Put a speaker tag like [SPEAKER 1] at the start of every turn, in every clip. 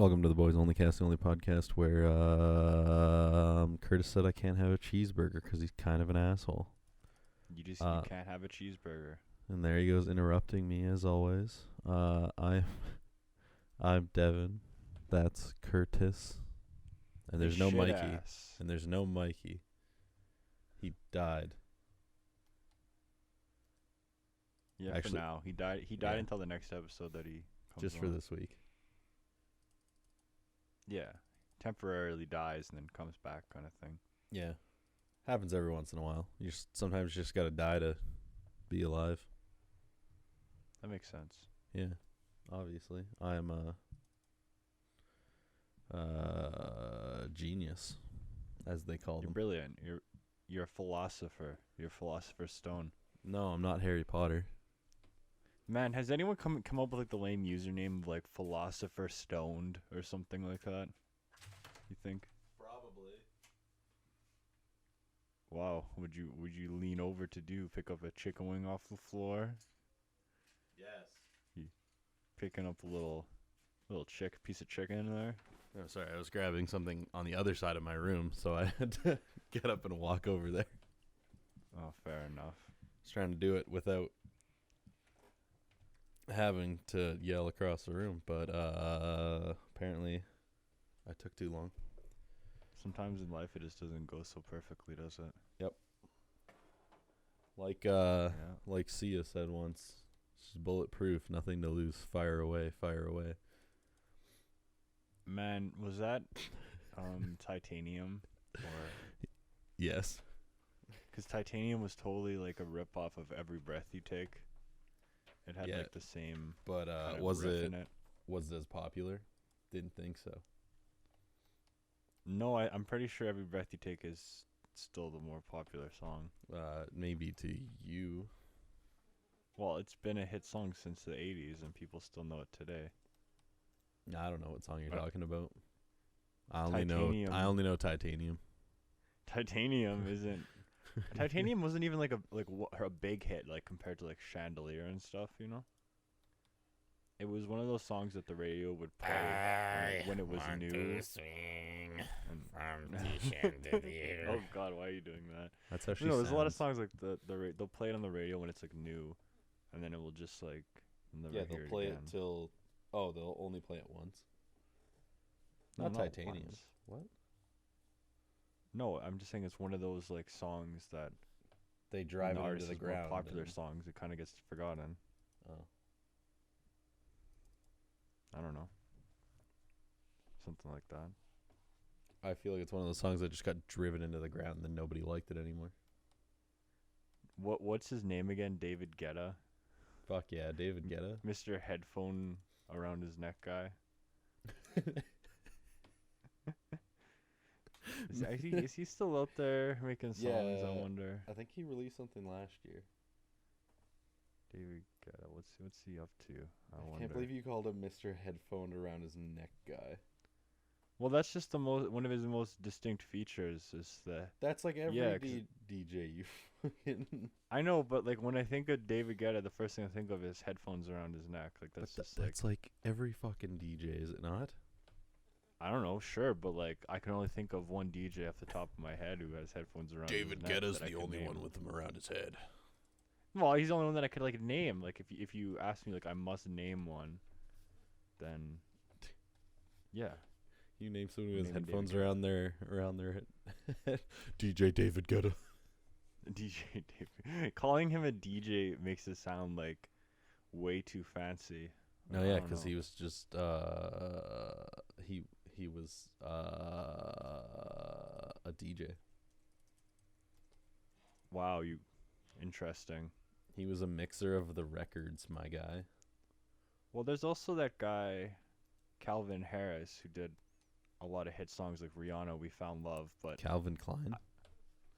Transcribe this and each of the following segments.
[SPEAKER 1] Welcome to the Boys Only Cast, the only podcast where Curtis said I can't have a cheeseburger because he's kind of an asshole.
[SPEAKER 2] You can't have a cheeseburger.
[SPEAKER 1] And there he goes interrupting me as always. I'm Devon. That's Kurtis. And there's no Mikey.
[SPEAKER 2] Ass.
[SPEAKER 1] And there's no Mikey. He died.
[SPEAKER 2] Yeah,
[SPEAKER 1] Actually,
[SPEAKER 2] for now. He died
[SPEAKER 1] yeah.
[SPEAKER 2] until the next episode that he comes
[SPEAKER 1] Just for
[SPEAKER 2] on.
[SPEAKER 1] this week.
[SPEAKER 2] Yeah. Temporarily dies and then comes back kind of thing.
[SPEAKER 1] Yeah. Happens every once in a while. Sometimes you just gotta die to be alive.
[SPEAKER 2] That makes sense.
[SPEAKER 1] Yeah. Obviously. I am a genius, as they call
[SPEAKER 2] You're
[SPEAKER 1] them.
[SPEAKER 2] brilliant. You're a philosopher. You're a philosopher's stone.
[SPEAKER 1] No, I'm not Harry Potter.
[SPEAKER 2] Man, has anyone come up with like the lame username of like philosopher stoned or something like that? You think?
[SPEAKER 1] Probably.
[SPEAKER 2] Wow. Would you lean over to pick up a chicken wing off the floor?
[SPEAKER 1] Yes.
[SPEAKER 2] Picking up a little piece of chicken there?
[SPEAKER 1] Oh, sorry, I was grabbing something on the other side of my room, so I had to get up and walk over there.
[SPEAKER 2] Oh, fair enough.
[SPEAKER 1] I was trying to do it without having to yell across the room, but apparently I took too long.
[SPEAKER 2] Sometimes in life it just doesn't go so perfectly, does it?
[SPEAKER 1] Yep. Like
[SPEAKER 2] Yeah.
[SPEAKER 1] like Sia said once, she's bulletproof, nothing to lose, fire away, fire away.
[SPEAKER 2] Man, was that Titanium? Or
[SPEAKER 1] Yes.
[SPEAKER 2] because Titanium was totally like a rip-off of Every Breath You Take. It had
[SPEAKER 1] Yeah.
[SPEAKER 2] like the same
[SPEAKER 1] But
[SPEAKER 2] kind of
[SPEAKER 1] was
[SPEAKER 2] riff
[SPEAKER 1] it
[SPEAKER 2] in it.
[SPEAKER 1] was it as popular? Didn't think so.
[SPEAKER 2] No, I'm pretty sure Every Breath You Take is still the more popular song.
[SPEAKER 1] Maybe to you.
[SPEAKER 2] Well, it's been a hit song since the 80s and people still know it today.
[SPEAKER 1] I don't know what song you're
[SPEAKER 2] Right.
[SPEAKER 1] talking about. I
[SPEAKER 2] Titanium.
[SPEAKER 1] only know Titanium.
[SPEAKER 2] Titanium isn't Titanium wasn't even like a big hit like compared to like Chandelier and stuff, you know? It was one of those songs that the radio would play when it was new.
[SPEAKER 3] Swing
[SPEAKER 2] And
[SPEAKER 3] from the chandelier.
[SPEAKER 2] oh god, why are you doing that?
[SPEAKER 1] That's how she
[SPEAKER 2] No, there's a lot of
[SPEAKER 1] sounds.
[SPEAKER 2] songs like they'll play it on the radio when it's like new, and then it will just like never
[SPEAKER 1] Yeah,
[SPEAKER 2] hear
[SPEAKER 1] they'll play
[SPEAKER 2] again.
[SPEAKER 1] it till. Oh, they'll only play it once.
[SPEAKER 2] No,
[SPEAKER 1] Not
[SPEAKER 2] not
[SPEAKER 1] Titanium.
[SPEAKER 2] once.
[SPEAKER 1] What?
[SPEAKER 2] No, I'm just saying it's one of those like songs that
[SPEAKER 1] They drive
[SPEAKER 2] when
[SPEAKER 1] it
[SPEAKER 2] the
[SPEAKER 1] into
[SPEAKER 2] artist
[SPEAKER 1] the
[SPEAKER 2] is more
[SPEAKER 1] ground.
[SPEAKER 2] popular
[SPEAKER 1] and-
[SPEAKER 2] songs, it kind of gets forgotten.
[SPEAKER 1] Oh.
[SPEAKER 2] I don't know, something like that.
[SPEAKER 1] I feel like it's one of those songs that just got driven into the ground and then nobody liked it anymore.
[SPEAKER 2] What's his name again? David Guetta,
[SPEAKER 1] Fuck yeah, David Guetta.
[SPEAKER 2] Mr. Headphone around his neck guy. Is he still out there making songs?
[SPEAKER 1] Yeah.
[SPEAKER 2] I wonder.
[SPEAKER 1] I think he released something last year.
[SPEAKER 2] David Guetta, what's he up to? I wonder.
[SPEAKER 1] Can't believe you called him Mr. Headphone around his neck guy.
[SPEAKER 2] Well, that's just one of his most distinct features is the.
[SPEAKER 1] That's like every
[SPEAKER 2] Yeah, 'cause
[SPEAKER 1] DJ you fucking.
[SPEAKER 2] I know, but like when I think of David Guetta, the first thing I think of is headphones around his neck. Like that's just
[SPEAKER 1] That's like every fucking DJ, is it not?
[SPEAKER 2] I don't know, sure, but like I can only think of one DJ off the top of my head who has headphones around.
[SPEAKER 3] David
[SPEAKER 2] his neck
[SPEAKER 3] Guetta's
[SPEAKER 2] that I
[SPEAKER 3] the
[SPEAKER 2] could
[SPEAKER 3] only
[SPEAKER 2] name.
[SPEAKER 3] one with them around his head.
[SPEAKER 2] Well, he's the only one that I could like name. Like if you ask me, like I must name one, then yeah.
[SPEAKER 1] You name someone who has
[SPEAKER 2] Name
[SPEAKER 1] headphones
[SPEAKER 2] David
[SPEAKER 1] around their head. DJ David Guetta.
[SPEAKER 2] DJ David. Calling him a DJ makes it sound like way too fancy.
[SPEAKER 1] No,
[SPEAKER 2] I
[SPEAKER 1] yeah,
[SPEAKER 2] don't
[SPEAKER 1] because
[SPEAKER 2] know.
[SPEAKER 1] he was just he was a DJ.
[SPEAKER 2] Wow, interesting.
[SPEAKER 1] He was a mixer of the records, my guy.
[SPEAKER 2] Well, there's also that guy, Calvin Harris, who did a lot of hit songs like Rihanna, We Found Love, but
[SPEAKER 1] Calvin Klein.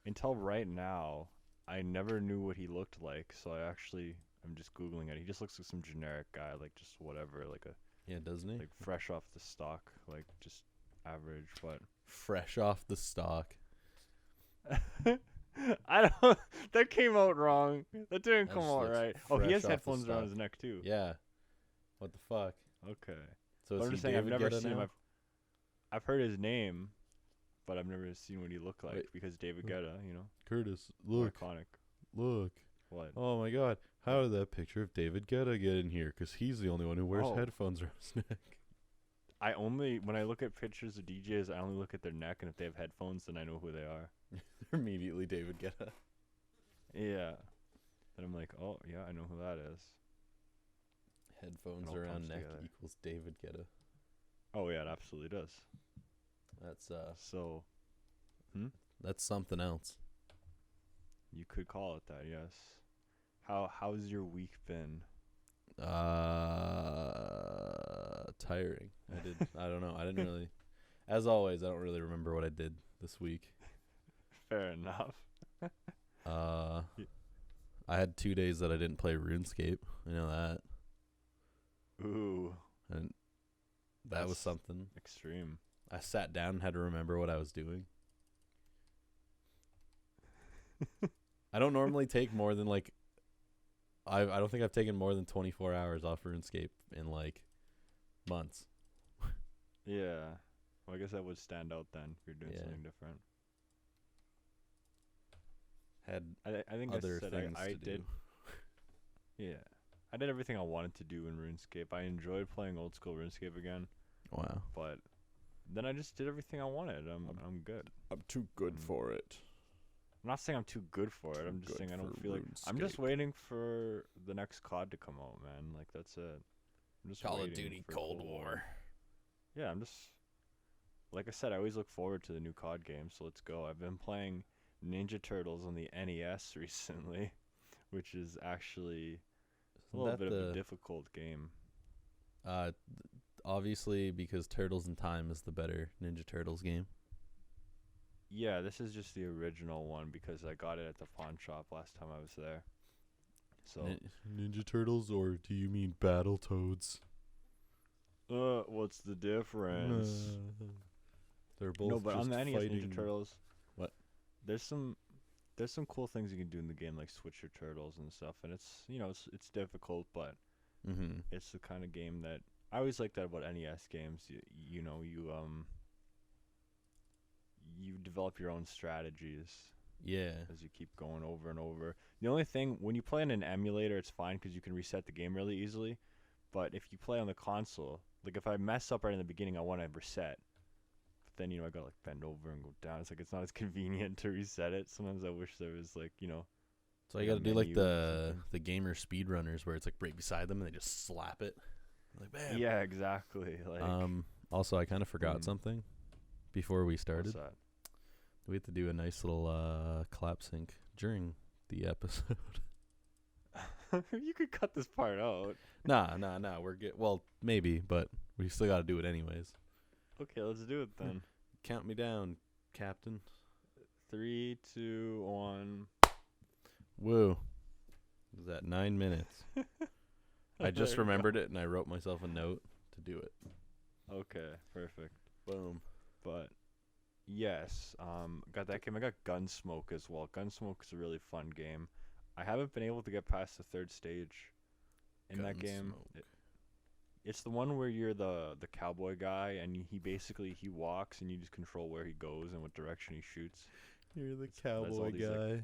[SPEAKER 2] until right now, I never knew what he looked like, so I'm just Googling it. He just looks like some generic guy, like just whatever, like
[SPEAKER 1] Yeah, doesn't he?
[SPEAKER 2] like fresh off the stock, like just average, but
[SPEAKER 1] Fresh off the stock.
[SPEAKER 2] I don't. That came out wrong. That didn't
[SPEAKER 1] That
[SPEAKER 2] come
[SPEAKER 1] just
[SPEAKER 2] out
[SPEAKER 1] looks
[SPEAKER 2] right. Oh, he
[SPEAKER 1] fresh
[SPEAKER 2] has
[SPEAKER 1] off the
[SPEAKER 2] headphones around
[SPEAKER 1] stock.
[SPEAKER 2] his neck too.
[SPEAKER 1] Yeah. What the fuck?
[SPEAKER 2] Okay.
[SPEAKER 1] So
[SPEAKER 2] But
[SPEAKER 1] is
[SPEAKER 2] I'm
[SPEAKER 1] he
[SPEAKER 2] just saying, I've
[SPEAKER 1] David
[SPEAKER 2] never
[SPEAKER 1] Guetta
[SPEAKER 2] seen him.
[SPEAKER 1] now?
[SPEAKER 2] I've heard his name, but I've never seen what he looked like
[SPEAKER 1] Wait.
[SPEAKER 2] because David Guetta, you know,
[SPEAKER 1] Curtis,
[SPEAKER 2] more
[SPEAKER 1] look,
[SPEAKER 2] iconic.
[SPEAKER 1] look.
[SPEAKER 2] What?
[SPEAKER 1] Oh my God! How did that picture of David Guetta get in here? 'Cause he's the only one who wears
[SPEAKER 2] Oh.
[SPEAKER 1] headphones around his neck.
[SPEAKER 2] When I look at pictures of DJs, I only look at their neck, and if they have headphones, then I know who they are.
[SPEAKER 1] Immediately David Guetta.
[SPEAKER 2] Yeah. And I'm like, oh yeah, I know who that is.
[SPEAKER 1] Headphones
[SPEAKER 2] all
[SPEAKER 1] around
[SPEAKER 2] comes
[SPEAKER 1] neck
[SPEAKER 2] together.
[SPEAKER 1] equals David Guetta.
[SPEAKER 2] Oh yeah, it absolutely does.
[SPEAKER 1] That's
[SPEAKER 2] So
[SPEAKER 1] that's something else.
[SPEAKER 2] you could call it that, yes. How's your week been?
[SPEAKER 1] Tiring. I don't know. I didn't really. As always, I don't really remember what I did this week.
[SPEAKER 2] Fair enough.
[SPEAKER 1] I had 2 days that I didn't play RuneScape. I know that.
[SPEAKER 2] Ooh,
[SPEAKER 1] And that was
[SPEAKER 2] That's
[SPEAKER 1] something.
[SPEAKER 2] extreme.
[SPEAKER 1] I sat down and had to remember what I was doing. I don't normally take more than like I don't think I've taken more than 24 hours off RuneScape in like months.
[SPEAKER 2] Yeah. Well, I guess that would stand out then if you're doing
[SPEAKER 1] Yeah.
[SPEAKER 2] something different.
[SPEAKER 1] Had
[SPEAKER 2] I think
[SPEAKER 1] other
[SPEAKER 2] I said
[SPEAKER 1] things
[SPEAKER 2] I
[SPEAKER 1] to
[SPEAKER 2] did.
[SPEAKER 1] do.
[SPEAKER 2] Yeah. I did everything I wanted to do in RuneScape. I enjoyed playing old school RuneScape again,
[SPEAKER 1] Wow.
[SPEAKER 2] but then I just did everything I wanted. I'm good.
[SPEAKER 3] I'm too good
[SPEAKER 2] Mm.
[SPEAKER 3] for it.
[SPEAKER 2] I'm not saying I'm too good for it.
[SPEAKER 3] Too
[SPEAKER 2] I'm just
[SPEAKER 3] good
[SPEAKER 2] saying I don't
[SPEAKER 3] for
[SPEAKER 2] feel like I'm just
[SPEAKER 3] RuneScape.
[SPEAKER 2] waiting for the next COD to come out, man. Like that's it. I'm just
[SPEAKER 3] Call of
[SPEAKER 2] waiting
[SPEAKER 3] Duty
[SPEAKER 2] for
[SPEAKER 3] Cold War.
[SPEAKER 2] Yeah, I'm just like I said, I always look forward to the new COD game, so let's go. I've been playing Ninja Turtles on the NES recently, which is actually a little bit of a difficult game.
[SPEAKER 1] Obviously because Turtles in Time is the better Ninja Turtles game.
[SPEAKER 2] Yeah, this is just the original one because I got it at the pawn shop last time I was there. So,
[SPEAKER 1] Ninja Turtles, or do you mean Battletoads?
[SPEAKER 2] what's the difference?
[SPEAKER 1] They're both
[SPEAKER 2] No, but on
[SPEAKER 1] just
[SPEAKER 2] the NES
[SPEAKER 1] fighting.
[SPEAKER 2] Ninja Turtles,
[SPEAKER 1] What?
[SPEAKER 2] There's some cool things you can do in the game, like switch your turtles and stuff. And it's it's difficult, but
[SPEAKER 1] Mm-hmm.
[SPEAKER 2] it's the kind of game that I always like that about NES games. You develop your own strategies
[SPEAKER 1] Yeah.
[SPEAKER 2] as you keep going over and over. The only thing, when you play in an emulator, it's fine because you can reset the game really easily. But if you play on the console, like if I mess up right in the beginning, I want to reset. But then, I gotta like bend over and go down. It's like it's not as convenient to reset it. Sometimes I wish there was like,
[SPEAKER 1] So you
[SPEAKER 2] like a
[SPEAKER 1] got to do like
[SPEAKER 2] menu or
[SPEAKER 1] the gamer speedrunners where it's like right beside them and they just slap it. Like bam.
[SPEAKER 2] yeah, exactly. Like,
[SPEAKER 1] Also, I kind of forgot
[SPEAKER 2] boom.
[SPEAKER 1] something before we
[SPEAKER 2] what's
[SPEAKER 1] started.
[SPEAKER 2] that?
[SPEAKER 1] We have to do a nice little clap sync during the episode.
[SPEAKER 2] You could cut this part out.
[SPEAKER 1] Nah. We're good. Well, maybe, but we still got to do it anyways.
[SPEAKER 2] Okay, let's do it then.
[SPEAKER 1] Count me down, Captain.
[SPEAKER 2] 3, 2, 1.
[SPEAKER 1] Woo. Is that 9 minutes? I just
[SPEAKER 2] There you go.
[SPEAKER 1] remembered it and I wrote myself a note to do it.
[SPEAKER 2] Okay, perfect.
[SPEAKER 1] Boom.
[SPEAKER 2] But yes, got that game. I got Gunsmoke as well. Gunsmoke is a really fun game. I haven't been able to get past the 3rd stage in that game.
[SPEAKER 1] Gunsmoke.
[SPEAKER 2] It's the one where you're the cowboy guy, and he walks, and you just control where he goes and what direction he shoots.
[SPEAKER 1] You're the
[SPEAKER 2] there's all
[SPEAKER 1] cowboy
[SPEAKER 2] these,
[SPEAKER 1] guy.
[SPEAKER 2] like,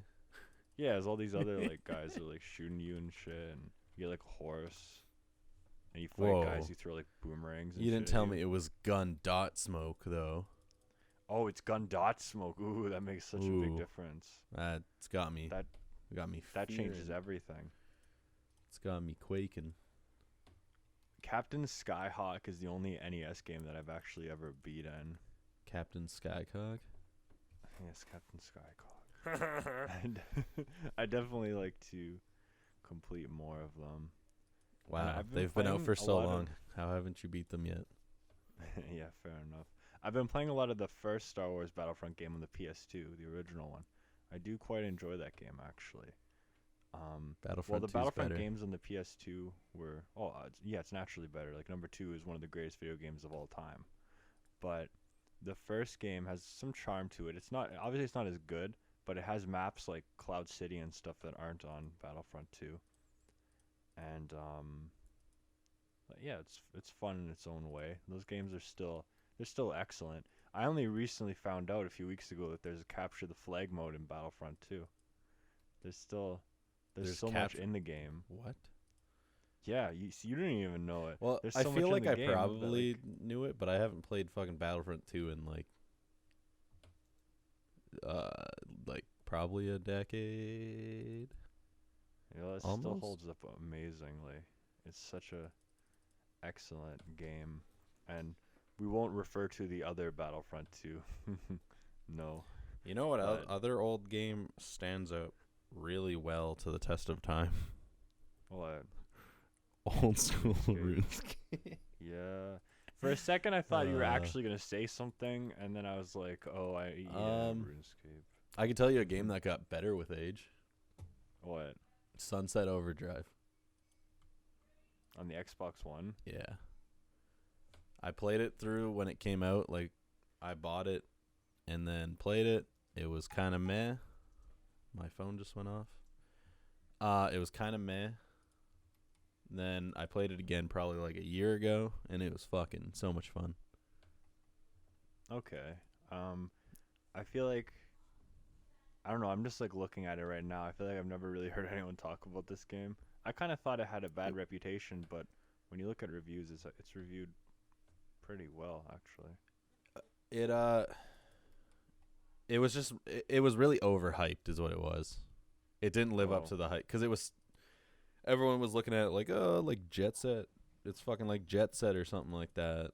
[SPEAKER 2] Yeah, there's all these other like guys that are like shooting you and shit, and you get like a horse, and you fight
[SPEAKER 1] Whoa.
[SPEAKER 2] guys who throw like boomerangs. And
[SPEAKER 1] You didn't
[SPEAKER 2] shit at
[SPEAKER 1] tell
[SPEAKER 2] you.
[SPEAKER 1] me it was gun dot smoke though.
[SPEAKER 2] Oh, it's gun dot smoke. Ooh, that makes such a big
[SPEAKER 1] Ooh.
[SPEAKER 2] difference.
[SPEAKER 1] It's got me.
[SPEAKER 2] That
[SPEAKER 1] got me.
[SPEAKER 2] That changes
[SPEAKER 1] fearing.
[SPEAKER 2] everything.
[SPEAKER 1] It's got me quaking.
[SPEAKER 2] Captain Skyhawk is the only NES game that I've actually ever beaten.
[SPEAKER 1] Captain Skycock.
[SPEAKER 2] Yes, Captain Skyhawk. And I definitely like to complete more of them.
[SPEAKER 1] Wow,
[SPEAKER 2] I've been
[SPEAKER 1] they've been out
[SPEAKER 2] playing
[SPEAKER 1] for
[SPEAKER 2] a
[SPEAKER 1] so
[SPEAKER 2] lot of-
[SPEAKER 1] long. How haven't you beat them yet?
[SPEAKER 2] Yeah, fair enough. I've been playing a lot of the first Star Wars Battlefront game on the PS2, the original one. I do quite enjoy that game actually.
[SPEAKER 1] Battlefront
[SPEAKER 2] the
[SPEAKER 1] 2's
[SPEAKER 2] Battlefront
[SPEAKER 1] better.
[SPEAKER 2] games on the PS2 were it's naturally better. Like number 2 is one of the greatest video games of all time. But the first game has some charm to it. It's not as good, but it has maps like Cloud City and stuff that aren't on Battlefront 2. And But yeah, it's fun in its own way. Those games are still excellent. I only recently found out a few weeks ago that there's a capture the flag mode in Battlefront 2. There's so much in the game.
[SPEAKER 1] What?
[SPEAKER 2] Yeah, you didn't even know it.
[SPEAKER 1] Well,
[SPEAKER 2] There's
[SPEAKER 1] I
[SPEAKER 2] so
[SPEAKER 1] feel
[SPEAKER 2] much
[SPEAKER 1] like
[SPEAKER 2] in the
[SPEAKER 1] I
[SPEAKER 2] game that,
[SPEAKER 1] probably
[SPEAKER 2] like,
[SPEAKER 1] knew it, but I haven't played fucking Battlefront 2 in like probably a decade.
[SPEAKER 2] you know, it still
[SPEAKER 1] Almost.
[SPEAKER 2] holds up amazingly. It's such a excellent game, and we won't refer to the other Battlefront 2. No.
[SPEAKER 1] You know what
[SPEAKER 2] But-
[SPEAKER 1] other old game stands out really well to the test of time?
[SPEAKER 2] What?
[SPEAKER 1] Old school
[SPEAKER 2] RuneScape.
[SPEAKER 1] RuneScape.
[SPEAKER 2] Yeah. For a second, I thought you were
[SPEAKER 1] Uh,
[SPEAKER 2] actually gonna say something, and then I was like, "Oh, RuneScape."
[SPEAKER 1] I can tell you a game that got better with age.
[SPEAKER 2] What?
[SPEAKER 1] Sunset Overdrive.
[SPEAKER 2] On the Xbox One?
[SPEAKER 1] Yeah. I played it through when it came out. Like, I bought it and then played it. It was kind of meh. My phone just went off. It was kind of meh. Then I played it again probably like a year ago, and it was fucking so much fun.
[SPEAKER 2] Okay. I feel like I don't know. I'm just like looking at it right now. I feel like I've never really heard anyone talk about this game. I kind of thought it had a bad reputation, but when you look at reviews, it's reviewed pretty well actually.
[SPEAKER 1] It was just it was really overhyped is what it was. It didn't live up
[SPEAKER 2] Oh.
[SPEAKER 1] to the hype because it was everyone was looking at it like, oh, like Jet Set. It's fucking like Jet Set or something like that.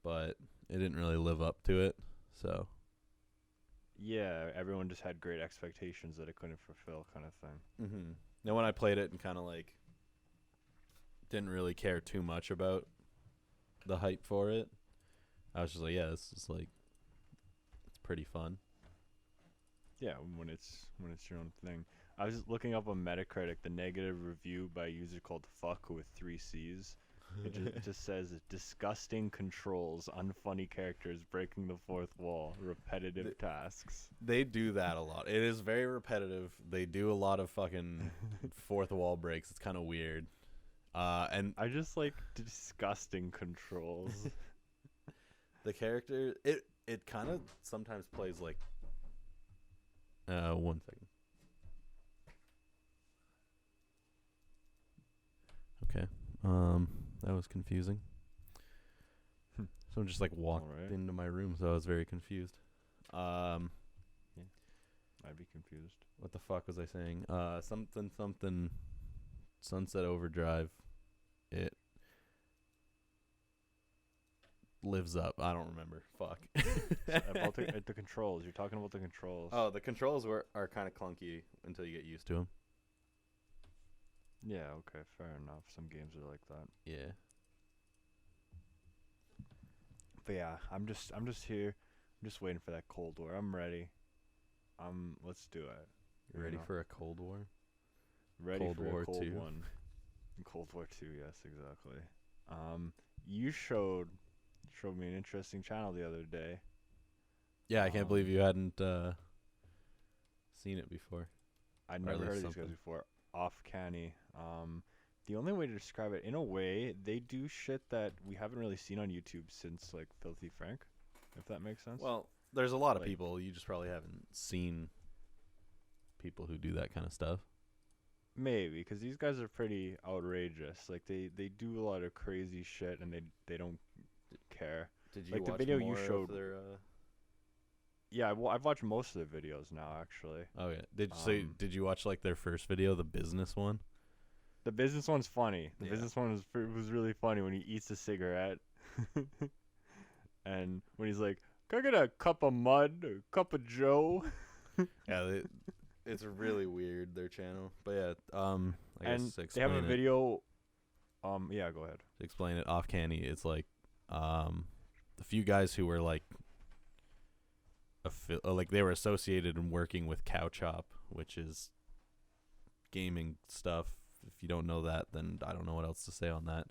[SPEAKER 1] But it didn't really live up to it. So
[SPEAKER 2] Yeah, everyone just had great expectations that it couldn't fulfill, kind of thing.
[SPEAKER 1] mm-hmm. Now when I played it and kind of like didn't really care too much about the hype for it, I was just like, yeah, this is like it's pretty fun.
[SPEAKER 2] Yeah, when it's your own thing. I was just looking up on Metacritic the negative review by a user called Fuck with 3 C's. It just says disgusting controls, unfunny characters, breaking the fourth wall, repetitive tasks.
[SPEAKER 1] They do that a lot. It is very repetitive. They do a lot of fucking fourth wall breaks. It's kind of weird. And
[SPEAKER 2] I just like disgusting controls.
[SPEAKER 1] the character, it kind of sometimes plays like. 1 second. Okay. That was confusing. Someone just like walked
[SPEAKER 2] Alright.
[SPEAKER 1] into my room, so I was very confused.
[SPEAKER 2] I'd be confused.
[SPEAKER 1] What the fuck was I saying? Something. Sunset Overdrive. It lives up. I don't remember. Fuck.
[SPEAKER 2] About the controls. You're talking about the controls.
[SPEAKER 1] Oh, the controls are kind of clunky until you get used to them.
[SPEAKER 2] Yeah, okay, fair enough. Some games are like that.
[SPEAKER 1] Yeah.
[SPEAKER 2] But yeah, I'm just here. I'm just waiting for that Cold War. I'm ready. Let's do it.
[SPEAKER 1] You ready for a Cold War?
[SPEAKER 2] Ready
[SPEAKER 1] Cold
[SPEAKER 2] for
[SPEAKER 1] War
[SPEAKER 2] a cold
[SPEAKER 1] II?
[SPEAKER 2] one. Cold War 2, yes, exactly. You showed me an interesting channel the other day.
[SPEAKER 1] Yeah, I can't believe you hadn't seen it before.
[SPEAKER 2] I'd
[SPEAKER 1] Or at
[SPEAKER 2] never heard of
[SPEAKER 1] least
[SPEAKER 2] these guys
[SPEAKER 1] something.
[SPEAKER 2] before. OFFCANNY. The only way to describe it, in a way, they do shit that we haven't really seen on YouTube since like Filthy Frank, if that makes sense.
[SPEAKER 1] Well, there's a lot of
[SPEAKER 2] Like-
[SPEAKER 1] people. You just probably haven't seen people who do that kind of stuff.
[SPEAKER 2] Maybe because these guys are pretty outrageous. Like they do a lot of crazy shit and they don't care.
[SPEAKER 1] Did you
[SPEAKER 2] Like the
[SPEAKER 1] watch
[SPEAKER 2] video you
[SPEAKER 1] more of
[SPEAKER 2] showed-
[SPEAKER 1] their,
[SPEAKER 2] Yeah, I've watched most of their videos now actually.
[SPEAKER 1] Oh yeah. Did you watch like their first video, the business one?
[SPEAKER 2] The business one's funny. The
[SPEAKER 1] Yeah.
[SPEAKER 2] business one was really funny when he eats a cigarette, and when he's like, "Can I get a cup of mud, a cup of Joe?"
[SPEAKER 1] Yeah, it's really weird their channel. But yeah, I
[SPEAKER 2] And
[SPEAKER 1] guess
[SPEAKER 2] they have a
[SPEAKER 1] explain it.
[SPEAKER 2] video. Yeah, go ahead.
[SPEAKER 1] To explain it, OFFCANNY, it's like the few guys who were like like they were associated and working with Cowchop, which is gaming stuff. If you don't know that, then I don't know what else to say on that.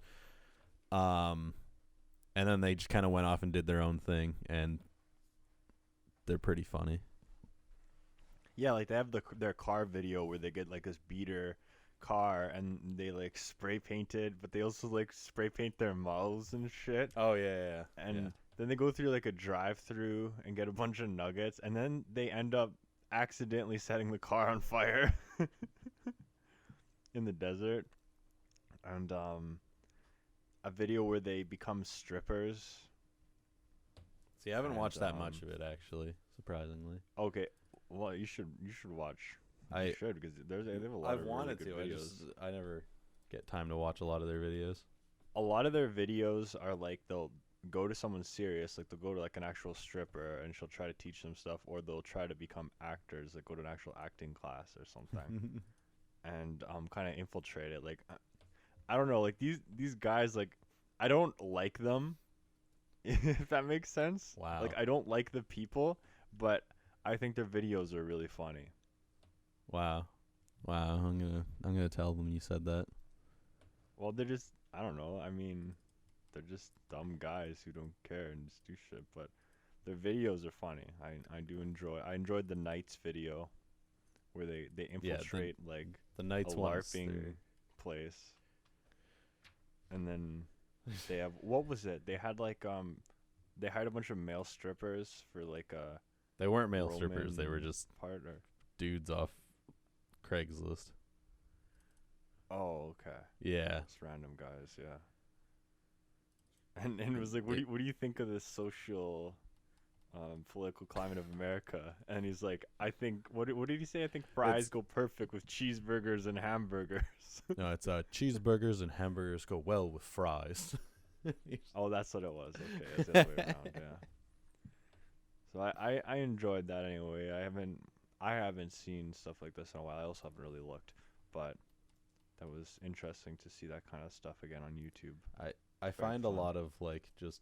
[SPEAKER 1] And then they just kind of went off and did their own thing, and they're pretty funny.
[SPEAKER 2] Yeah, like they have their car video where they get like this beater car and they like spray painted, but they also like spray paint their mouths and shit.
[SPEAKER 1] Oh yeah.
[SPEAKER 2] And then they go through like a drive-through and get a bunch of nuggets, and then they end up accidentally setting the car on fire in the desert. And a video where they become strippers.
[SPEAKER 1] See, I haven't
[SPEAKER 2] And,
[SPEAKER 1] watched that much of it actually, surprisingly.
[SPEAKER 2] Okay, well you should watch. You should, because they have a lot
[SPEAKER 1] I've
[SPEAKER 2] of
[SPEAKER 1] wanted
[SPEAKER 2] really good
[SPEAKER 1] to.
[SPEAKER 2] videos.
[SPEAKER 1] I never get time to watch a lot of their videos.
[SPEAKER 2] A lot of their videos are like they'll go to someone serious, like they'll go to like an actual stripper and she'll try to teach them stuff, or they'll try to become actors, like go to an actual acting class or something, and kind of infiltrate it. Like I don't know, like these guys, like I don't like them, if that makes sense.
[SPEAKER 1] Wow.
[SPEAKER 2] Like I don't like the people, but I think their videos are really funny.
[SPEAKER 1] Wow. I'm gonna tell them you said that.
[SPEAKER 2] Well, they're just, I don't know. I mean, they're just dumb guys who don't care and just do shit. But their videos are funny. I do enjoy. I enjoyed the Knights video, where they infiltrate like
[SPEAKER 1] The Knights
[SPEAKER 2] a
[SPEAKER 1] ones,
[SPEAKER 2] LARPing place, and then they have, what was it? They had like they hired a bunch of male strippers for like a
[SPEAKER 1] they weren't male strippers. They were
[SPEAKER 2] Roman
[SPEAKER 1] just
[SPEAKER 2] partner.
[SPEAKER 1] dudes off Craigslist.
[SPEAKER 2] Oh, okay.
[SPEAKER 1] Yeah.
[SPEAKER 2] Just random guys, yeah. And it was like, what do you think of this social, political climate of America? And he's like, I think, what did he say? I think fries go perfect with cheeseburgers and hamburgers.
[SPEAKER 1] No, it's cheeseburgers and hamburgers go well with fries.
[SPEAKER 2] Oh, that's what it was. Okay, that's the other way around. Yeah. So I enjoyed that anyway. I haven't seen stuff like this in a while. I also haven't really looked, but that was interesting to see that kind of stuff again on YouTube.
[SPEAKER 1] I find a lot of like just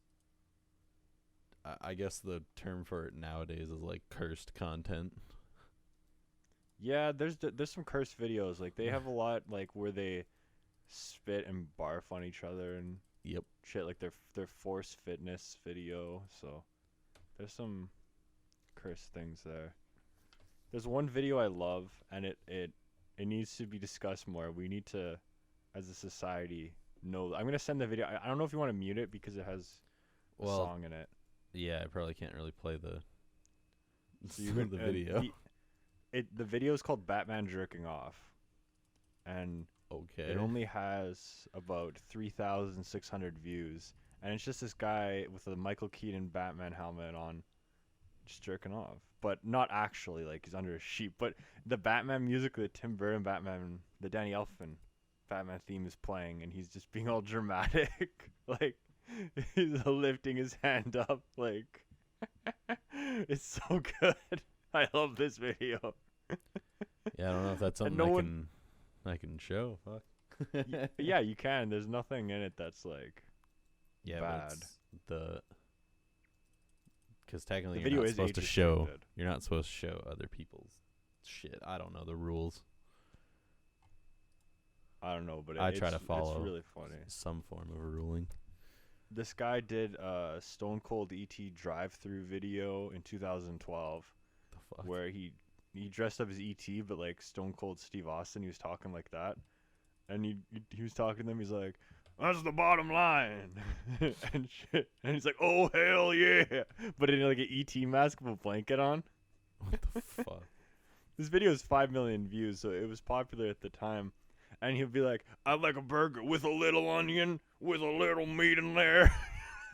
[SPEAKER 1] I guess the term for it nowadays is like cursed content.
[SPEAKER 2] Yeah, there's some cursed videos. Like they have a lot like where they spit and barf on each other and
[SPEAKER 1] Yep.
[SPEAKER 2] shit, like their force fitness video. So there's some cursed things there. There's one video I love, and it needs to be discussed more. We need to, as a society, know. I'm gonna send the video. I don't know if you want to mute it because it has a song in it.
[SPEAKER 1] Yeah, I probably can't really play the
[SPEAKER 2] So you
[SPEAKER 1] the video.
[SPEAKER 2] The video is called Batman Jerking Off, and
[SPEAKER 1] Okay.
[SPEAKER 2] it only has about 3,600 views, and it's just this guy with a Michael Keaton Batman helmet on, just jerking off, but not actually, like he's under a sheet. But the Batman music, the Tim Burton Batman, the Danny Elfman Batman theme is playing, and he's just being all dramatic, like he's lifting his hand up, like it's so good. I love this video.
[SPEAKER 1] Yeah, I don't know if that's something I can show. Fuck.
[SPEAKER 2] Yeah, you can. There's nothing in it that's like
[SPEAKER 1] Yeah,
[SPEAKER 2] bad.
[SPEAKER 1] but it's because technically
[SPEAKER 2] The
[SPEAKER 1] you're
[SPEAKER 2] video
[SPEAKER 1] not
[SPEAKER 2] is
[SPEAKER 1] supposed to
[SPEAKER 2] age
[SPEAKER 1] show.
[SPEAKER 2] restricted.
[SPEAKER 1] You're not supposed to show other people's shit. I don't know the rules.
[SPEAKER 2] I don't know, but
[SPEAKER 1] I try to follow
[SPEAKER 2] It's really funny.
[SPEAKER 1] some form of a ruling.
[SPEAKER 2] This guy did a Stone Cold ET drive-through video in 2012
[SPEAKER 1] The fuck.
[SPEAKER 2] where he dressed up as ET, but like Stone Cold Steve Austin. He was talking like that, and he was talking to them. He's like, "That's the bottom line," and shit. And he's like, "Oh hell yeah!" But in like an ET mask with a blanket on.
[SPEAKER 1] What the fuck?
[SPEAKER 2] This video has 5 million views, so it was popular at the time. And he'll be like, "I'd like a burger with a little onion, with a little meat in there."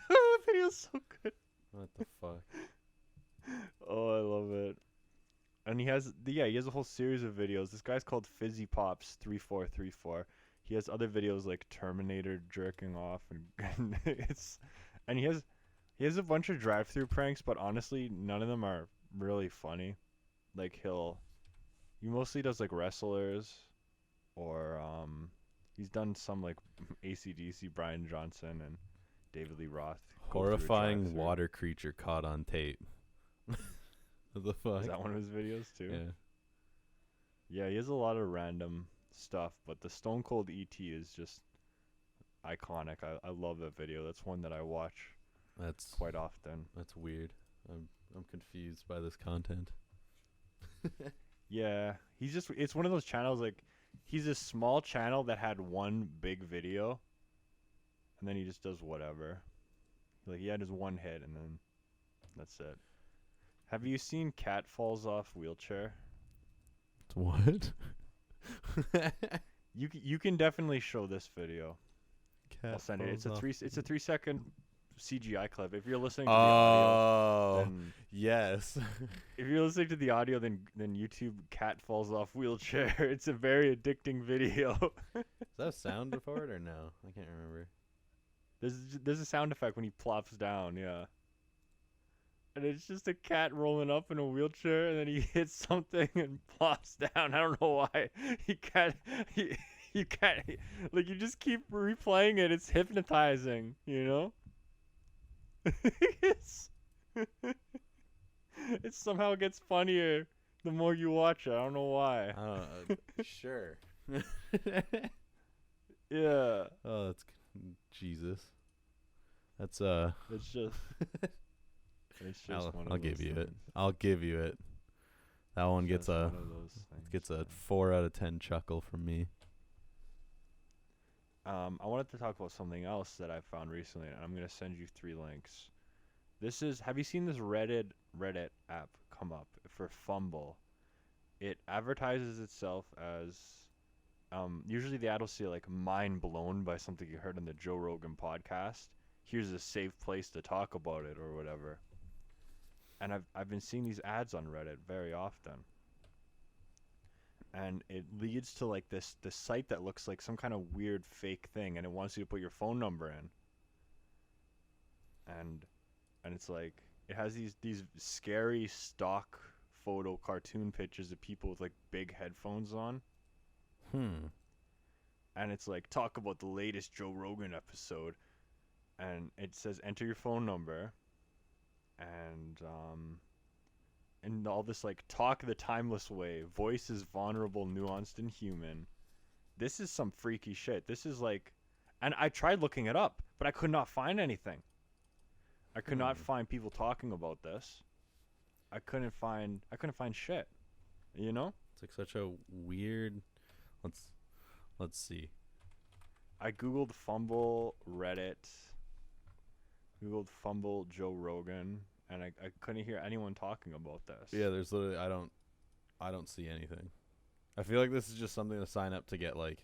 [SPEAKER 2] The video's so good.
[SPEAKER 1] What the fuck?
[SPEAKER 2] Oh, I love it. And he has a whole series of videos. This guy's called Fizzy Pops 3434. He has other videos like Terminator jerking off, and he has a bunch of drive-through pranks, but honestly, none of them are really funny. Like he mostly does like wrestlers, or he's done some like AC/DC, Brian Johnson and David Lee Roth. go through a
[SPEAKER 1] Horrifying
[SPEAKER 2] drive-thru.
[SPEAKER 1] water creature caught on tape. What the fuck?
[SPEAKER 2] Is that one of his videos too?
[SPEAKER 1] Yeah.
[SPEAKER 2] Yeah, he has a lot of random stuff, but the Stone Cold ET is just iconic. I love that video. That's one that I watch
[SPEAKER 1] That's
[SPEAKER 2] quite often.
[SPEAKER 1] That's weird. I'm confused by this content.
[SPEAKER 2] Yeah, it's one of those channels like he's a small channel that had one big video, and then he just does whatever. Like he had his one hit, and then that's it. Have you seen Cat Falls Off Wheelchair?
[SPEAKER 1] What?
[SPEAKER 2] You can definitely show this video.
[SPEAKER 1] Cat
[SPEAKER 2] I'll send it. It's
[SPEAKER 1] falls off.
[SPEAKER 2] a 3-second CGI clip. If you're listening to the audio,
[SPEAKER 1] Oh,
[SPEAKER 2] then
[SPEAKER 1] yes.
[SPEAKER 2] if you're listening to the audio, then YouTube Cat Falls Off Wheelchair. It's a very addicting video.
[SPEAKER 1] Is that a sound before it or no? I can't remember.
[SPEAKER 2] There's a sound effect when he plops down, yeah. And it's just a cat rolling up in a wheelchair, and then he hits something and plops down. I don't know why. You can't. Like, you just keep replaying it. It's hypnotizing, you know? It somehow gets funnier the more you watch it. I don't know why.
[SPEAKER 1] Sure.
[SPEAKER 2] Yeah.
[SPEAKER 1] Oh, that's Jesus. That's
[SPEAKER 2] It's just. It's just one of
[SPEAKER 1] I'll
[SPEAKER 2] those
[SPEAKER 1] give you it.
[SPEAKER 2] things.
[SPEAKER 1] I'll give you it. That one
[SPEAKER 2] It's
[SPEAKER 1] gets
[SPEAKER 2] just
[SPEAKER 1] a
[SPEAKER 2] one of those things,
[SPEAKER 1] gets a
[SPEAKER 2] man.
[SPEAKER 1] 4 out of 10 chuckle from me.
[SPEAKER 2] I wanted to talk about something else that I found recently, and I'm gonna send you 3 links. This is. Have you seen this Reddit app come up for Fumble? It advertises itself as. Usually the ad will say like mind blown by something you heard on the Joe Rogan podcast. Here's a safe place to talk about it or whatever. And I've been seeing these ads on Reddit very often. And it leads to like this site that looks like some kind of weird fake thing, and it wants you to put your phone number in. And it's like it has these scary stock photo cartoon pictures of people with like big headphones on. And it's like, talk about the latest Joe Rogan episode. And it says enter your phone number. And all this like talk the timeless way. Voice is vulnerable, nuanced, and human. This is some freaky shit. This is like, and I tried looking it up, but I could not find anything. I could not find people talking about this. I couldn't find shit. You know?
[SPEAKER 1] It's like such a weird. Let's see.
[SPEAKER 2] I googled Fumble Reddit. Googled Fumble Joe Rogan, and I couldn't hear anyone talking about this.
[SPEAKER 1] Yeah, there's literally I don't see anything. I feel like this is just something to sign up to get like.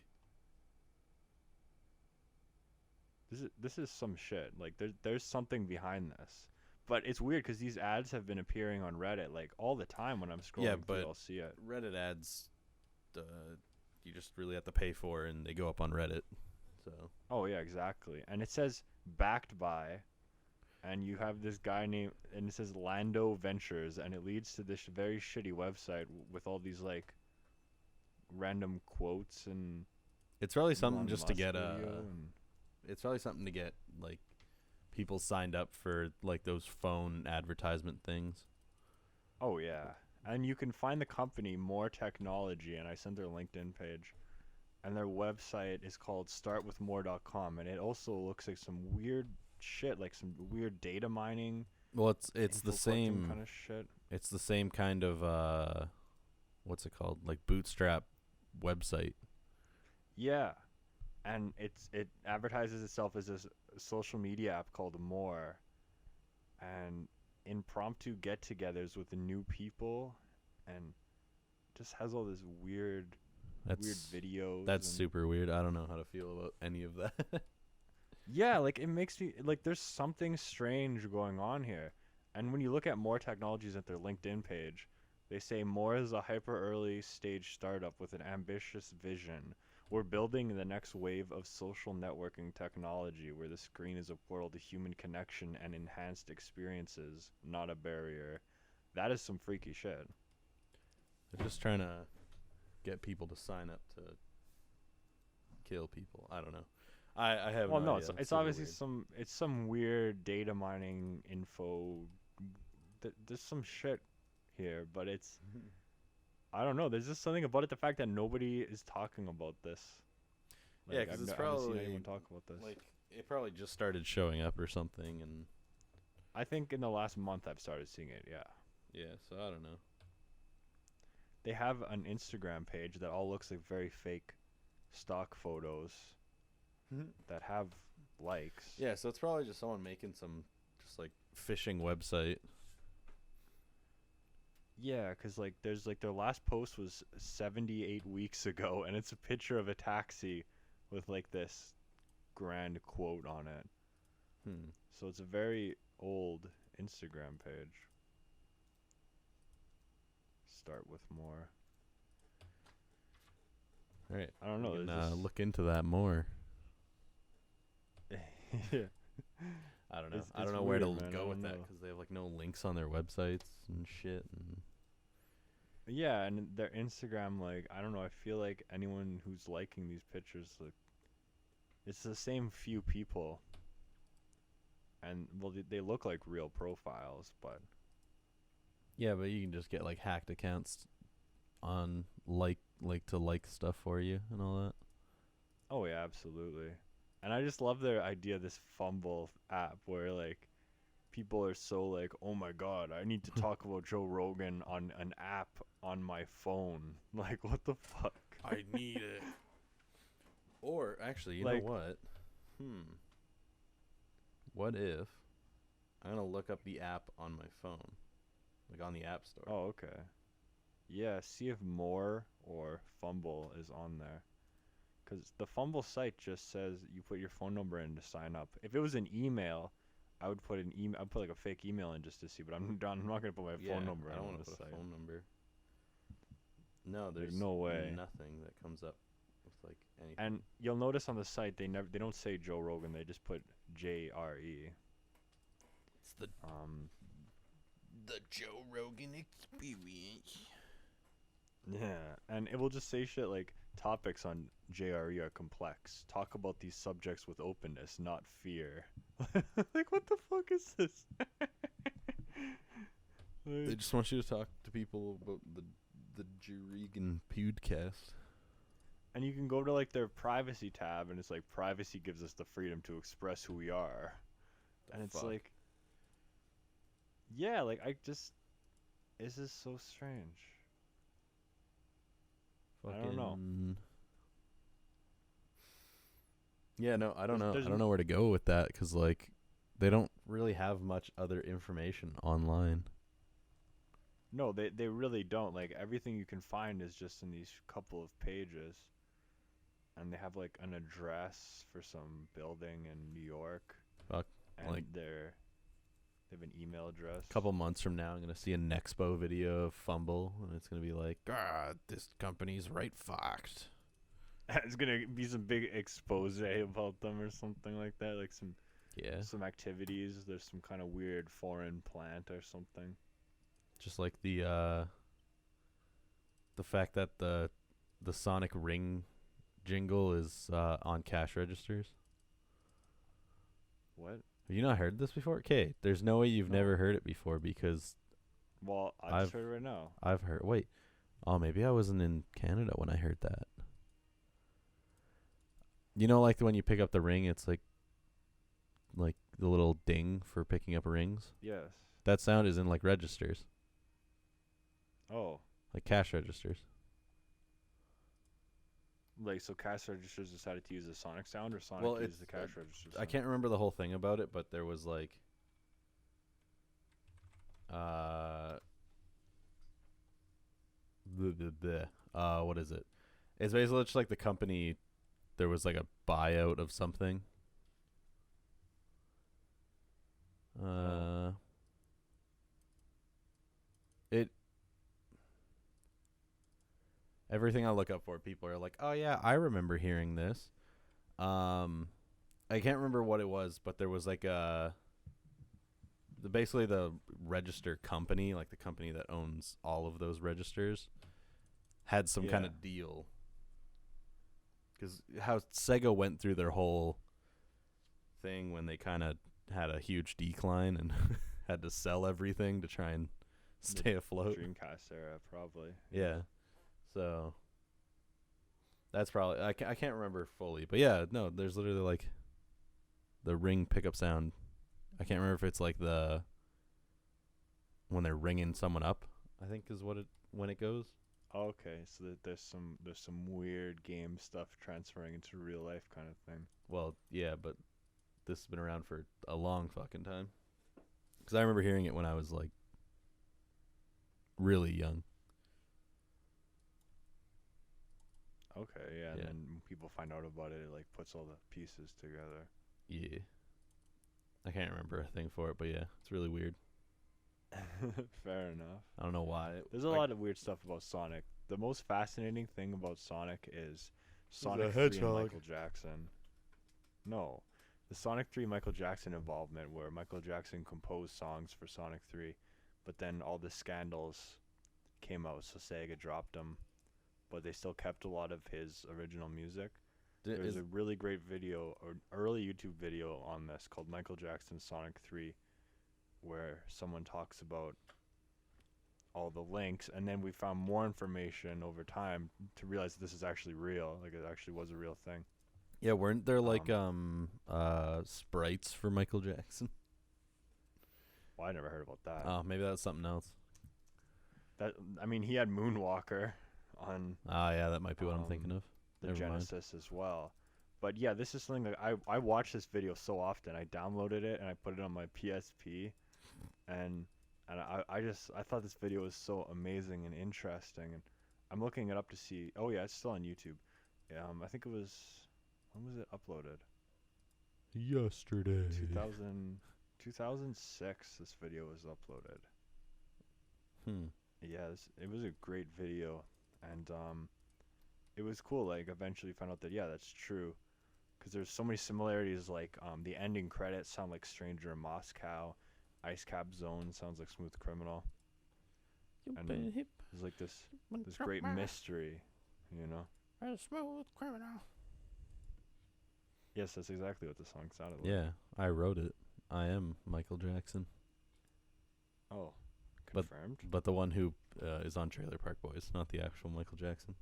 [SPEAKER 2] This is some shit. Like there's something behind this. But it's weird because these ads have been appearing on Reddit like all the time when I'm scrolling
[SPEAKER 1] Yeah,
[SPEAKER 2] through.
[SPEAKER 1] but
[SPEAKER 2] I'll see it.
[SPEAKER 1] Reddit ads, you just really have to pay for, and they go up on Reddit. So.
[SPEAKER 2] Oh yeah, exactly. And it says backed by, and you have this guy named, and it says Lando Ventures, and it leads to this very shitty website with all these like random quotes and.
[SPEAKER 1] It's probably something
[SPEAKER 2] Elon
[SPEAKER 1] just to
[SPEAKER 2] Musk
[SPEAKER 1] get
[SPEAKER 2] video and-
[SPEAKER 1] It's probably something to get like people signed up for like those phone advertisement things.
[SPEAKER 2] Oh yeah, and you can find the company More Technology, and I sent their LinkedIn page, and their website is called startwithmore.com, and it also looks like some weird shit, like some weird data mining.
[SPEAKER 1] Well, it's the
[SPEAKER 2] info collecting
[SPEAKER 1] same
[SPEAKER 2] kind of shit.
[SPEAKER 1] It's the same kind of what's it called? Like bootstrap website.
[SPEAKER 2] Yeah, and it advertises itself as this social media app called More, and impromptu get-togethers with new people, and just has all this weird videos.
[SPEAKER 1] That's
[SPEAKER 2] and
[SPEAKER 1] super weird. I don't know how to feel about any of that.
[SPEAKER 2] yeah, like it makes me like there's something strange going on here. And when you look at More Technologies at their LinkedIn page, they say More is a hyper early stage startup with an ambitious vision. We're building the next wave of social networking technology where the screen is a portal to human connection and enhanced experiences, not a barrier. That is some freaky shit.
[SPEAKER 1] They're just trying to get people to sign up to kill people. I don't know. I have
[SPEAKER 2] Well,
[SPEAKER 1] no
[SPEAKER 2] no,
[SPEAKER 1] idea.
[SPEAKER 2] it's
[SPEAKER 1] super
[SPEAKER 2] obviously
[SPEAKER 1] weird.
[SPEAKER 2] some weird data mining info. There's some shit here, but it's I don't know. There's just something about it. The fact that nobody is talking about this.
[SPEAKER 1] Yeah, because it's
[SPEAKER 2] I haven't seen
[SPEAKER 1] probably
[SPEAKER 2] anyone talk about this.
[SPEAKER 1] like it probably just started showing up or something, and
[SPEAKER 2] I think in the last month I've started seeing it. Yeah.
[SPEAKER 1] yeah. So I don't know.
[SPEAKER 2] they have an Instagram page that all looks like very fake stock photos that have likes.
[SPEAKER 1] Yeah, so it's probably just someone making some just like phishing website.
[SPEAKER 2] Yeah, because like there's like their last post was 78 weeks ago, and it's a picture of a taxi with like this grand quote on it. So it's a very old Instagram page. Start with more.
[SPEAKER 1] All right.
[SPEAKER 2] I don't know.
[SPEAKER 1] We can,
[SPEAKER 2] there's
[SPEAKER 1] look into that more.
[SPEAKER 2] yeah.
[SPEAKER 1] I don't know.
[SPEAKER 2] It's-
[SPEAKER 1] I don't
[SPEAKER 2] it's
[SPEAKER 1] know where to
[SPEAKER 2] weird, man. I
[SPEAKER 1] go with
[SPEAKER 2] don't
[SPEAKER 1] that
[SPEAKER 2] know.
[SPEAKER 1] because they have like no links on their websites and shit. And
[SPEAKER 2] Yeah, and their Instagram, like, I don't know, I feel like anyone who's liking these pictures, like, it's the same few people. And, well, they look like real profiles, but,
[SPEAKER 1] yeah, but you can just get like hacked accounts on to like stuff for you and all that.
[SPEAKER 2] oh, yeah, absolutely. And I just love their idea of this Fumble app where, like, people are so, like, oh my god, I need to talk about Joe Rogan on an app on my phone. Like, what the fuck?
[SPEAKER 1] I need it. Or actually, you
[SPEAKER 2] Like-
[SPEAKER 1] know what? What if I'm gonna look up the app on my phone, like on the App Store?
[SPEAKER 2] Oh, okay. Yeah, see if More or Fumble is on there. Because the Fumble site just says you put your phone number in to sign up. If it was an email, I would put an email. I'd put like a fake email in just to see. But I'm not gonna put my phone number
[SPEAKER 1] I
[SPEAKER 2] in
[SPEAKER 1] don't
[SPEAKER 2] on
[SPEAKER 1] want
[SPEAKER 2] the
[SPEAKER 1] to put
[SPEAKER 2] site.
[SPEAKER 1] a phone number. No,
[SPEAKER 2] There's
[SPEAKER 1] there's
[SPEAKER 2] no way.
[SPEAKER 1] nothing that comes up with like anything.
[SPEAKER 2] And you'll notice on the site they don't say Joe Rogan. They just put JRE.
[SPEAKER 1] It's the Joe Rogan experience.
[SPEAKER 2] Yeah, and it will just say shit like topics on JRE are complex. Talk about these subjects with openness, not fear. Like, what the fuck is this?
[SPEAKER 1] They
[SPEAKER 2] Like,
[SPEAKER 1] just want you to talk to people about the Joe Rogan podcast.
[SPEAKER 2] and you can go to like their privacy tab, and it's like privacy gives us the freedom to express who we are, and it's
[SPEAKER 1] fuck?
[SPEAKER 2] like, yeah, like this is so strange. I don't know.
[SPEAKER 1] Fucking- Yeah, no, I don't know.
[SPEAKER 2] There's
[SPEAKER 1] I don't know where to go with that because like they don't really have much other information online.
[SPEAKER 2] No, they really don't. Like, everything you can find is just in these couple of pages. And they have like an address for some building in New York.
[SPEAKER 1] Fuck,
[SPEAKER 2] And
[SPEAKER 1] like-
[SPEAKER 2] they have an email address.
[SPEAKER 1] A couple months from now, I'm gonna see a Nexpo video of Fumble, and it's gonna be like, God, this company's right fucked.
[SPEAKER 2] It's gonna be some big expose about them or something like that. Like
[SPEAKER 1] Yeah,
[SPEAKER 2] some activities. There's some kind of weird foreign plant or something.
[SPEAKER 1] just like the fact that the Sonic Ring jingle is on cash registers.
[SPEAKER 2] What?
[SPEAKER 1] Have you not heard this before? Okay, there's no way you've
[SPEAKER 2] No.
[SPEAKER 1] never heard it before because
[SPEAKER 2] Well, I
[SPEAKER 1] I've-
[SPEAKER 2] just heard it right now.
[SPEAKER 1] I've heard. Wait, oh, maybe I wasn't in Canada when I heard that. You know, like when you pick up the ring, it's like the little ding for picking up rings.
[SPEAKER 2] Yes.
[SPEAKER 1] That sound is in like registers,
[SPEAKER 2] Oh.
[SPEAKER 1] like cash registers.
[SPEAKER 2] Like, so cash registers decided to use the Sonic sound, or Sonic
[SPEAKER 1] Well,
[SPEAKER 2] used the
[SPEAKER 1] it's,
[SPEAKER 2] cash register sound?
[SPEAKER 1] I can't remember the whole thing about it, but there was like, what is it? It's basically just like the company. There was like a buyout of something. It. Everything I look up for, people are like, "Oh yeah, I remember hearing this." I can't remember what it was, but there was like basically the register company, like the company that owns all of those registers, had some kind
[SPEAKER 2] Yeah.
[SPEAKER 1] of deal. Because how Sega went through their whole thing when they kind of had a huge decline and had to sell everything to try and stay afloat.
[SPEAKER 2] Dreamcast era, probably.
[SPEAKER 1] Yeah. So that's probably I can't remember fully, but yeah, no, there's literally like the ring pickup sound. I can't remember if it's like when they're ringing someone up, I think is when it goes.
[SPEAKER 2] Okay, so there's some weird game stuff transferring into real life kind of thing.
[SPEAKER 1] Well, yeah, but this has been around for a long fucking time. Because I remember hearing it when I was like really young.
[SPEAKER 2] Okay, yeah, and
[SPEAKER 1] Yeah.
[SPEAKER 2] then when people find out about it, it like puts all the pieces together.
[SPEAKER 1] Yeah. I can't remember a thing for it, but yeah, it's really weird.
[SPEAKER 2] Fair enough.
[SPEAKER 1] I don't know why.
[SPEAKER 2] There's a lot of weird stuff about Sonic. The most fascinating thing about Sonic is Sonic 3 and
[SPEAKER 1] hedgehog.
[SPEAKER 2] Michael Jackson. No. The Sonic 3 Michael Jackson involvement where Michael Jackson composed songs for Sonic 3, but then all the scandals came out, so Sega dropped them, but they still kept a lot of his original music. There's a really great video, or early YouTube video on this called Michael Jackson Sonic 3, where someone talks about all the links, and then we found more information over time to realize this is actually real. Like, it actually was a real thing.
[SPEAKER 1] Yeah, weren't there like sprites for Michael Jackson?
[SPEAKER 2] Well, I never heard about that.
[SPEAKER 1] Oh, maybe that's something else.
[SPEAKER 2] I mean, he had Moonwalker on
[SPEAKER 1] Ah, yeah, that might be what I'm thinking of.
[SPEAKER 2] the
[SPEAKER 1] Never mind.
[SPEAKER 2] Genesis as well. But yeah, this is something that I watch this video so often. I downloaded it and I put it on my PSP, and I thought this video was so amazing and interesting, and I'm looking it up to see. Oh yeah, it's still on YouTube. I think it was, when was it uploaded?
[SPEAKER 1] Yesterday.
[SPEAKER 2] 2006 this video was uploaded. Yeah, it was a great video, and it was cool. Like, eventually found out that, yeah, that's true, because there's so many similarities. Like, the ending credits sound like Stranger in Moscow, Ice Cap Zone sounds like Smooth Criminal, and there's like this great mystery, you know.
[SPEAKER 3] A smooth criminal.
[SPEAKER 2] Yes, that's exactly what the song sounded like.
[SPEAKER 1] Yeah, I wrote it. I am Michael Jackson.
[SPEAKER 2] Oh, confirmed.
[SPEAKER 1] But the one who is on Trailer Park Boys, not the actual Michael Jackson.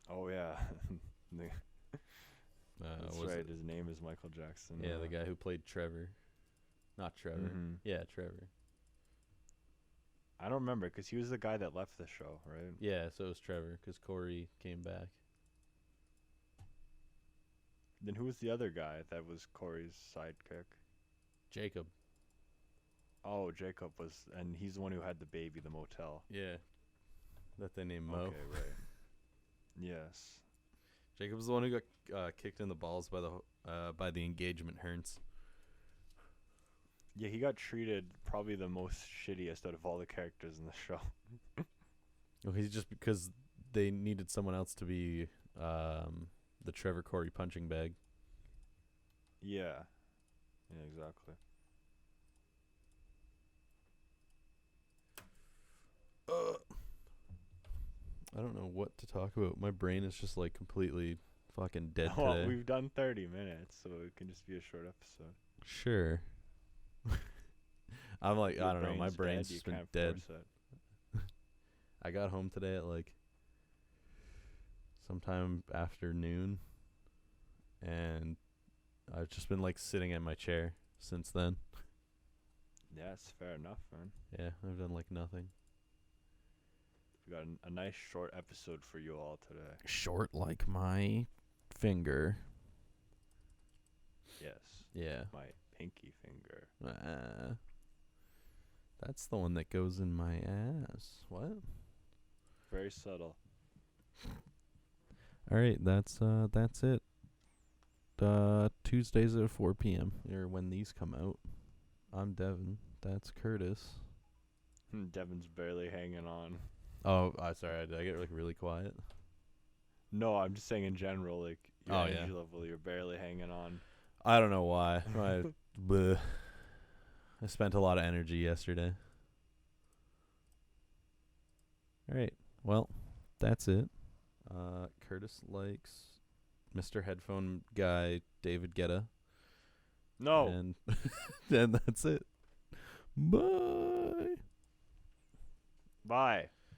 [SPEAKER 2] Oh yeah, that's
[SPEAKER 1] was
[SPEAKER 2] right.
[SPEAKER 1] it?
[SPEAKER 2] His name is Michael Jackson.
[SPEAKER 1] Yeah, the guy who played Trevor. Not Trevor.
[SPEAKER 2] Mhm.
[SPEAKER 1] Yeah, Trevor.
[SPEAKER 2] I don't remember, because he was the guy that left the show, right?
[SPEAKER 1] Yeah, so it was Trevor, because Corey came back.
[SPEAKER 2] Then who was the other guy that was Corey's sidekick?
[SPEAKER 1] Jacob.
[SPEAKER 2] Oh, Jacob was, and he's the one who had the baby, the motel.
[SPEAKER 1] Yeah. That they named Mo.
[SPEAKER 2] Okay, right. Yes.
[SPEAKER 1] Jacob's the one who got kicked in the balls by the engagement Hearns.
[SPEAKER 2] Yeah, he got treated probably the most shittiest out of all the characters in the show.
[SPEAKER 1] Well, he's just because they needed someone else to be the Trevor Corey punching bag.
[SPEAKER 2] Yeah. Yeah, exactly.
[SPEAKER 1] I don't know what to talk about. My brain is just like completely fucking dead
[SPEAKER 2] Well,
[SPEAKER 1] today.
[SPEAKER 2] we've done 30 minutes, so it can just be a short episode.
[SPEAKER 1] Sure. I'm like,
[SPEAKER 2] Your
[SPEAKER 1] I don't know. My brain's
[SPEAKER 2] dead,
[SPEAKER 1] just
[SPEAKER 2] you
[SPEAKER 1] been
[SPEAKER 2] can't
[SPEAKER 1] dead.
[SPEAKER 2] force it.
[SPEAKER 1] I got home today at like sometime after noon, and I've just been like sitting in my chair since then.
[SPEAKER 2] Yeah, it's fair enough, man.
[SPEAKER 1] Yeah, I've done like nothing.
[SPEAKER 2] We got a nice short episode for you all today.
[SPEAKER 1] Short like my finger.
[SPEAKER 2] Yes.
[SPEAKER 1] Yeah.
[SPEAKER 2] My pinky finger.
[SPEAKER 1] That's the one that goes in my ass. What?
[SPEAKER 2] Very subtle.
[SPEAKER 1] All right, that's it. Tuesdays at 4 p.m. or when these come out. I'm Devin. That's Curtis.
[SPEAKER 2] Devin's barely hanging on.
[SPEAKER 1] Oh, sorry. Did I get like really quiet?
[SPEAKER 2] No, I'm just saying in general, like, your
[SPEAKER 1] Oh,
[SPEAKER 2] energy
[SPEAKER 1] yeah.
[SPEAKER 2] level, you're barely hanging on.
[SPEAKER 1] I don't know why. Bleh. I spent a lot of energy yesterday. All right. Well, that's it. Curtis likes Mr. Headphone guy David Guetta.
[SPEAKER 2] No.
[SPEAKER 1] And then that's it. Bye.
[SPEAKER 2] Bye.